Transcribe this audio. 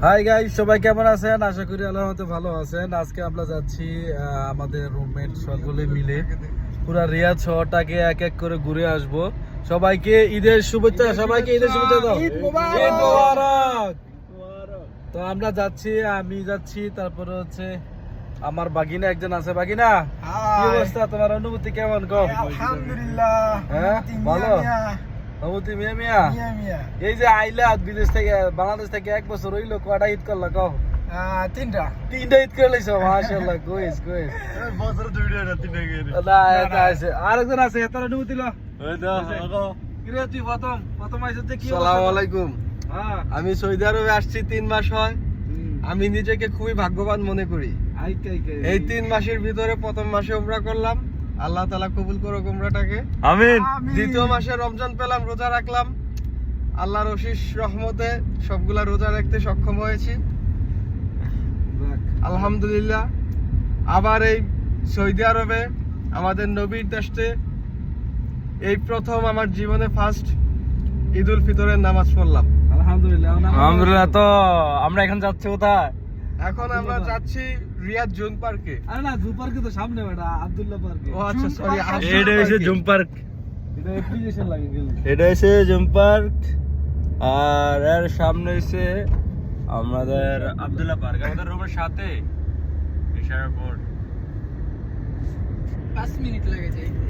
Hi guys, সবাই কেমন আছেন? আশা করি আল্লাহর রহমতে ভালো আছেন। আজকে আমরা যাচ্ছি আমাদের রুমমেট সকলে মিলে পুরা রিয়াদ শহরটাকে এক এক করে ঘুরে আসব। সবাইকে ঈদের শুভেচ্ছা, সবাইকে ঈদের শুভেচ্ছা দাও। ঈদ মোবারক। তো আমরা যাচ্ছি, আমি যাচ্ছি, তারপরে হচ্ছে আমার বাগিনা একজন আছে। বাগিনা, কি অবস্থা? তোমার অনুভূতি কেমন? কও। আলহামদুলিল্লাহ, হ্যাঁ, ভালো। অনুভূতি মিয়া মিয়া। এই যে আইলা বিদেশ থেকে, বাংলাদেশ থেকে 1 বছর হইলো, কয়টা ঈদ করলা কও? তিনটা ঈদ করে লাইছো, মাশাআল্লাহ। কইস বছর দুইটা না তিনটা করে না, এটা আছে আরেকজন আছে, তার অনুভূতি লো। ওই দা আগো কিরে তুই প্রথম আইছিস যে কি? আসসালামু আলাইকুম। হ্যাঁ, আমি সৌদি আরবে আসছি 3 মাস হয়। আমি নিজেকে খুবই ভাগ্যবান মনে করি। এই 3 মাসের ভিতরে প্রথম মাসে উমরা করলাম, আল্লাহ তাআলা কবুল করুক উমরাটাকে। আমিন। দ্বিতীয় মাসে রমজান পেলাম, রোজা রাখলাম। আল্লাহর অশেষ রহমতে সবগুলা রোজা রাখতে সক্ষম হয়েছি, আলহামদুলিল্লাহ। আবার এই সৌদি আরবে আমাদের নবীর দেশে এই প্রথম আমার জীবনে ফার্স্ট ঈদ উল ফিতরের নামাজ পড়লাম, আলহামদুলিল্লাহ। তো আমরা এখন যাচ্ছি কোথায়? এখন আমরা যাচ্ছি রিয়াদ জুন পার্কে। আরে না, জু পার্কে তো সামনে, বেটা আব্দুল্লাহ পার্কে। ও আচ্ছা, সরি। এটা হইছে জুম পার্ক। এটা অ্যাপ্লিকেশন লাগে গেল। এটা হইছে জুম পার্ক, আর এর সামনে হইছে আমাদের আব্দুল্লাহ পার্ক, আমাদের রুমের সাথে ইশারা বোর্ড। 5 মিনিট লাগে যায়।